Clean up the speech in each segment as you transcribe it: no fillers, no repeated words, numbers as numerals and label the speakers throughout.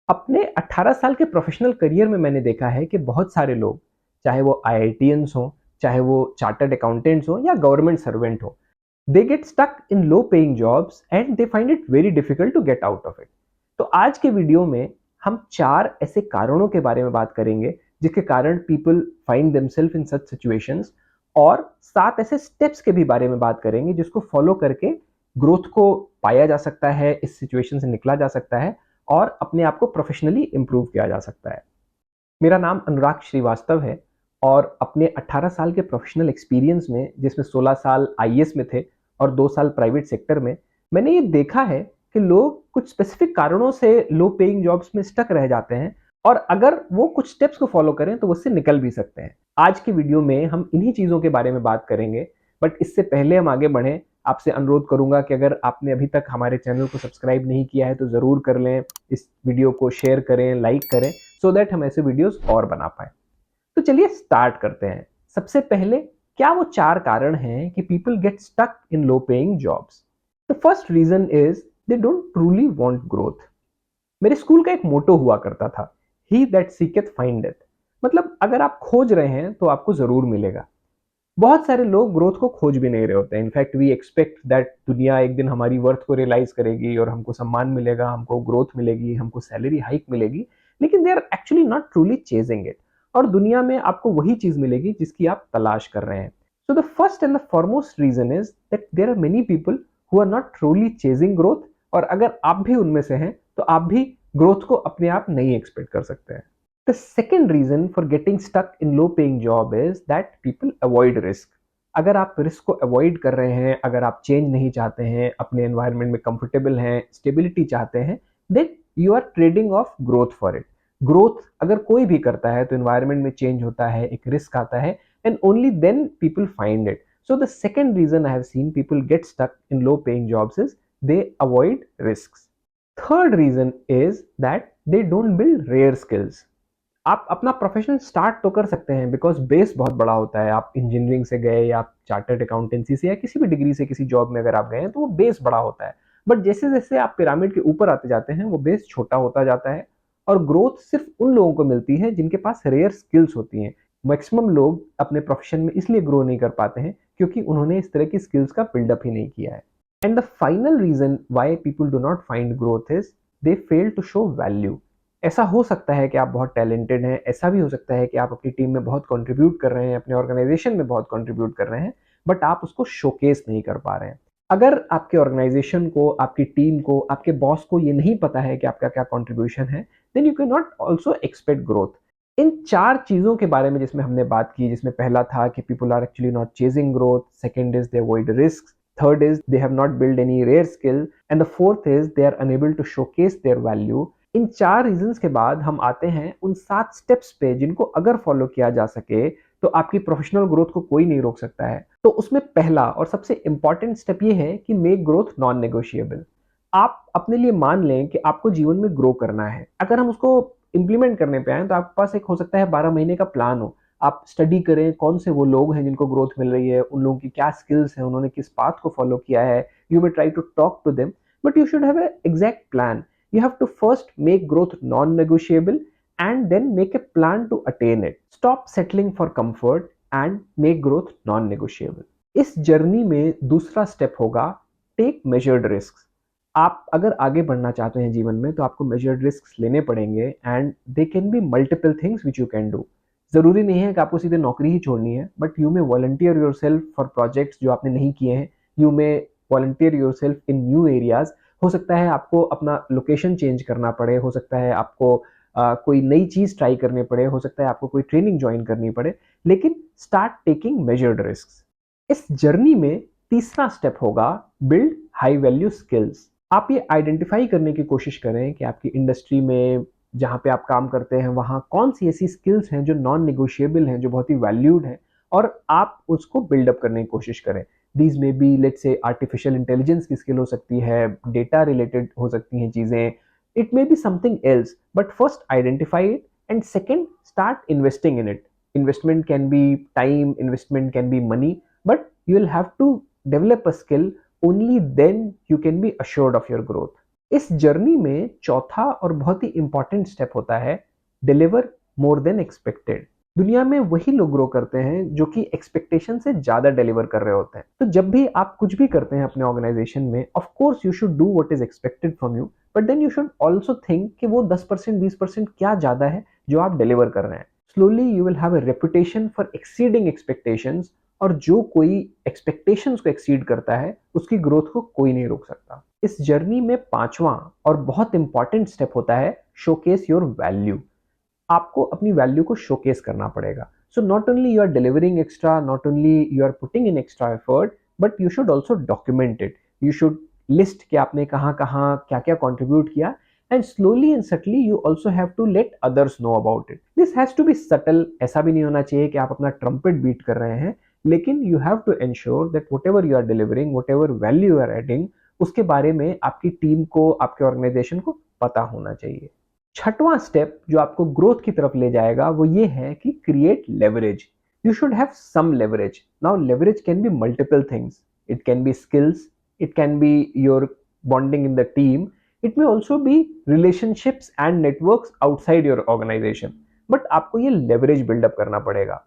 Speaker 1: अपने 18 साल के प्रोफेशनल करियर में मैंने देखा है कि बहुत सारे लोग, चाहे वो आईआईटियंस हों, चाहे वो चार्टर्ड अकाउंटेंट्स हों या गवर्नमेंट सर्वेंट हों, they get stuck in low paying jobs and they find it very difficult to get out of it. तो आज के वीडियो में हम 4 ऐसे कारणों के बारे में बात करेंगे जिसके कारण people find themselves in such situations, और 7 ऐसे स्टेप्स के भी बारे में बात करेंगे जिसको फॉलो करके ग्रोथ को पाया जा सकता है, इस सिचुएशन से निकला जा सकता है और अपने आप को प्रोफेशनली इंप्रूव किया जा सकता है। मेरा नाम अनुराग श्रीवास्तव है और अपने 18 साल के प्रोफेशनल एक्सपीरियंस में, जिसमें 16 साल आईएएस में थे और 2 साल प्राइवेट सेक्टर में, मैंने ये देखा है कि लोग कुछ स्पेसिफिक कारणों से लो पेइंग जॉब्स में स्टक रह जाते हैं और अगर वो कुछ स्टेप्स को फॉलो करें तो उससे निकल भी सकते हैं। आज की वीडियो में हम इन्हीं चीज़ों के बारे में बात करेंगे, बट इससे पहले हम आगे बढ़ें, आपसे अनुरोध करूंगा कि अगर आपने अभी तक हमारे चैनल को सब्सक्राइब नहीं किया है तो ज़रूर कर लें, इस वीडियो को शेयर करें, लाइक करें, सो दैट हम ऐसे वीडियोस और बना पाए। तो चलिए स्टार्ट करते हैं। सबसे पहले, क्या वो 4 कारण हैं कि people get stuck in low paying jobs. The first reason is they don't truly want growth. मेरे स्कूल का एक मोटो हुआ करता था, ही दैट सीकेथ फाइंडेथ। मतलब अगर आप खोज रहे हैं तो आपको जरूर मिलेगा। बहुत सारे लोग ग्रोथ को खोज भी नहीं रहे होते हैं। इनफैक्ट वी एक्सपेक्ट दैट दुनिया एक दिन हमारी वर्थ को रियलाइज करेगी और हमको सम्मान मिलेगा, हमको ग्रोथ मिलेगी, हमको सैलरी हाइक मिलेगी, लेकिन they are actually not truly chasing it. और दुनिया में आपको वही चीज मिलेगी जिसकी आप तलाश कर रहे हैं। So the first and the foremost reason is that there are many people who are not truly chasing growth, और अगर आप भी उनमें से हैं तो आप भी ग्रोथ को अपने आप नहीं एक्सपेक्ट कर सकते हैं। The second reason for getting stuck in low paying job is that people avoid risk. अगर आप रिस्क को अवॉइड कर रहे हैं, अगर आप चेंज नहीं चाहते हैं, अपने एनवायरनमेंट में कंफर्टेबल हैं, स्टेबिलिटी चाहते हैं, then you are trading off growth for it. Growth अगर कोई भी करता है तो एनवायरनमेंट में चेंज होता है, एक रिस्क आता है, and only then people find it. So the second reason I have seen people get stuck in low paying jobs is they avoid risk. Third reason is that they don't build rare skills. आप अपना profession start तो कर सकते हैं because base बहुत बड़ा होता है। आप इंजीनियरिंग से गए या आप चार्टर्ड अकाउंटेंसी से या किसी भी डिग्री से किसी जॉब में अगर आप गए हैं तो वो बेस बड़ा होता है। बट जैसे जैसे आप पिरामिड के ऊपर आते जाते हैं वो बेस छोटा होता जाता है और ग्रोथ सिर्फ उन लोगों को मिलती है जिनके पास रेयर स्किल्स होती हैं। मैक्सिमम लोग अपने प्रोफेशन में इसलिए ग्रो नहीं कर पाते हैं क्योंकि उन्होंने इस तरह की स्किल्स का बिल्डअप ही नहीं किया है। And the final reason why people do not find growth is they fail to show value. ऐसा हो सकता है कि आप बहुत टैलेंटेड हैं, ऐसा भी हो सकता है कि आप अपनी टीम में बहुत कंट्रीब्यूट कर रहे हैं, अपने ऑर्गेनाइजेशन में बहुत कंट्रीब्यूट कर रहे हैं, बट आप उसको शोकेस नहीं कर पा रहे हैं। अगर आपके ऑर्गेनाइजेशन को, आपकी टीम को, आपके बॉस को ये नहीं पता है कि आपका क्या कंट्रीब्यूशन है, then you can not also expect growth. इन 4 चीजों के बारे में जिसमें हमने बात की, जिसमें पहला था कि people are actually not chasing growth, second is they avoid risk, third is they have not build any rare skill, and the fourth is they are unable to showcase their value. इन 4 reasons के बाद हम आते हैं उन 7 steps पे जिनको अगर फॉलो किया जा सके तो आपकी प्रोफेशनल ग्रोथ को कोई नहीं रोक सकता है। तो उसमें पहला और सबसे इंपॉर्टेंट स्टेप ये है कि मेक ग्रोथ नॉन नेगोशिएबल। आप अपने लिए मान लें कि आपको जीवन में ग्रो करना है। अगर हम उसको इंप्लीमेंट करने पे आए तो आपके पास एक हो सकता है 12 महीने का प्लान हो। आप स्टडी करें कौन से वो लोग हैं जिनको ग्रोथ मिल रही है, उन लोगों की क्या स्किल्स हैं, उन्होंने किस पाथ को फॉलो किया है। You may try to talk to them, but you should have a exact plan. You have to first make growth non-negotiable and then make a plan to attain it. Stop settling for comfort and make growth non-negotiable. इस journey में दूसरा step होगा take measured risk. आप अगर आगे बढ़ना चाहते हैं जीवन में तो आपको मेजर्ड रिस्क लेने पड़ेंगे, and they can be multiple things which you can do. जरूरी नहीं है कि आपको सीधे नौकरी ही छोड़नी है, but you may volunteer your self for projects जो आपने नहीं किए हैं। You may volunteer your self in new areas. हो सकता है आपको अपना लोकेशन चेंज करना पड़े, हो सकता है आपको कोई नई चीज ट्राई करनी पड़े, हो सकता है आपको कोई ट्रेनिंग ज्वाइन करनी पड़े, लेकिन स्टार्ट टेकिंग मेजर्ड रिस्क। इस जर्नी में तीसरा स्टेप होगा बिल्ड हाई वैल्यू स्किल्स। आप ये आइडेंटिफाई करने की कोशिश करें कि आपकी इंडस्ट्री में जहाँ पे आप काम करते हैं वहाँ कौन सी ऐसी स्किल्स हैं जो नॉन निगोशिएबल हैं, जो बहुत ही वैल्यूड हैं, और आप उसको बिल्डअप करने की कोशिश करें। These may be let's say artificial intelligence की स्किल हो सकती है, डेटा रिलेटेड हो सकती हैं चीजें, it may be something else, but first identify it and second start investing in it. Investment can be time, investment can be money, but you will have to develop a skill, only then you can be assured of your growth. इस journey में चौथा और बहुत ही important step होता है deliver more than expected. दुनिया में वही लोग ग्रो करते हैं जो कि एक्सपेक्टेशन से ज्यादा डिलीवर कर रहे होते हैं। तो जब भी आप कुछ भी करते हैं अपने ऑर्गेनाइजेशन में, of course you should do what is expected from you, but then you should also think कि वो 10% 20% क्या ज्यादा है जो आप डिलीवर कर रहे हैं। Slowly you will have a reputation for exceeding expectations, और जो कोई एक्सपेक्टेशंस को एक्सीड करता है उसकी ग्रोथ को कोई नहीं रोक सकता। इस जर्नी में पांचवा और बहुत इंपॉर्टेंट स्टेप होता है शोकेस योर वैल्यू। आपको अपनी वैल्यू को शोकेस करना पड़ेगा। So not only you are delivering extra, not only you are putting in extra effort, but you should also document it. You should list कि आपने कहाँ कहाँ क्या क्या कॉन्ट्रीब्यूट किया, and slowly and subtly you also have to let others know about it. This has to be subtle. ऐसा भी नहीं होना चाहिए कि आप अपना ट्रम्पेट बीट कर रहे हैं, लेकिन you have to ensure that whatever you are delivering, whatever value you are adding, उसके बारे में आपकी टीम को, आपके ऑर्गेनाइजेशन को पता होना चाहिए। छठवां स्टेप जो आपको ग्रोथ की तरफ ले जाएगा वो ये है कि create leverage. You should have some leverage. Now leverage can be multiple things. It can be skills, it can be your bonding in the team, it may also be relationships and networks outside your organisation. But आपको ये leverage buildup करना पड़ेगा।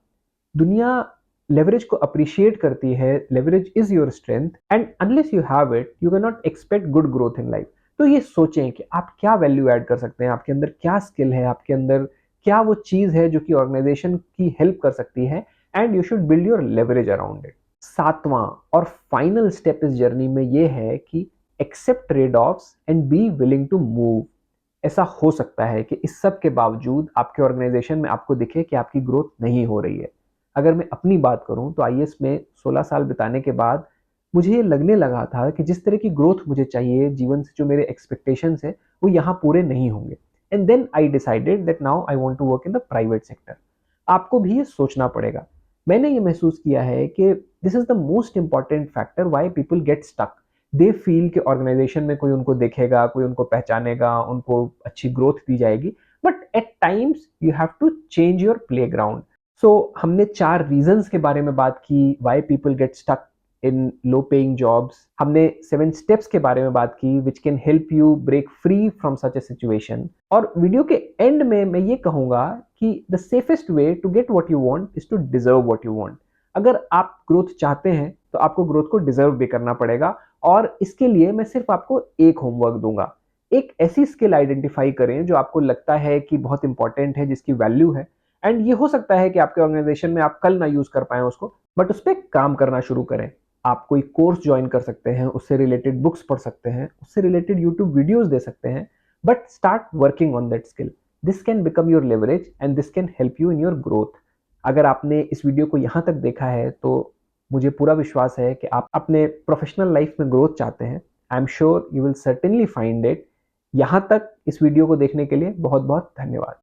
Speaker 1: दुनिया leverage को appreciate करती है। Leverage is your strength, and unless you have it you can not expect good growth in life. तो ये सोचें कि आप क्या वैल्यू ऐड कर सकते हैं, आपके अंदर क्या स्किल है, आपके अंदर क्या वो चीज है जो कि ऑर्गेनाइजेशन की हेल्प कर सकती है, and you should build your leverage around it. सातवां और फाइनल स्टेप इस जर्नी में ये है कि accept trade offs and be willing to move. ऐसा हो सकता है कि इस सब के बावजूद आपके ऑर्गेनाइजेशन में आपको दिखे कि आपकी ग्रोथ नहीं हो रही है। अगर मैं अपनी बात करूं तो आईएएस में 16 साल बिताने के बाद मुझे ये लगने लगा था कि जिस तरह की ग्रोथ मुझे चाहिए जीवन से, जो मेरे एक्सपेक्टेशंस है, वो यहाँ पूरे नहीं होंगे। And then I decided that now I want to work in the private sector. आपको भी ये सोचना पड़ेगा। मैंने ये महसूस किया है कि this is the most important factor why people get stuck. They feel कि ऑर्गेनाइजेशन में कोई उनको देखेगा, कोई उनको पहचानेगा, उनको अच्छी ग्रोथ दी जाएगी, but at times you have to change your playground. So हमने 4 रीजंस के बारे में बात की why people get stuck in low paying jobs. हमने 7 स्टेप्स के बारे में बात की which can help you break free from such a situation. और वीडियो के एंड में मैं ये कहूंगा कि the safest way to get what you want is to deserve what you want. अगर आप ग्रोथ चाहते हैं तो आपको ग्रोथ को डिजर्व भी करना पड़ेगा, और इसके लिए मैं सिर्फ आपको एक होमवर्क दूंगा। एक ऐसी स्किल आइडेंटिफाई करें जो आपको लगता है कि बहुत इंपॉर्टेंट है, जिसकी वैल्यू है, एंड ये हो सकता है कि आपके ऑर्गेनाइजेशन में आप कल ना यूज कर पाए उसको, बट उस पर काम करना शुरू करें। आप कोई कोर्स ज्वाइन कर सकते हैं, उससे रिलेटेड बुक्स पढ़ सकते हैं, उससे रिलेटेड यूट्यूब वीडियोस दे सकते हैं, but start working on that skill. This can become your leverage and this can help you in your growth. अगर आपने इस वीडियो को यहाँ तक देखा है तो मुझे पूरा विश्वास है कि आप अपने प्रोफेशनल लाइफ में ग्रोथ चाहते हैं। I am sure you will certainly find it. यहाँ तक इस वीडियो को देखने के लिए बहुत बहुत धन्यवाद।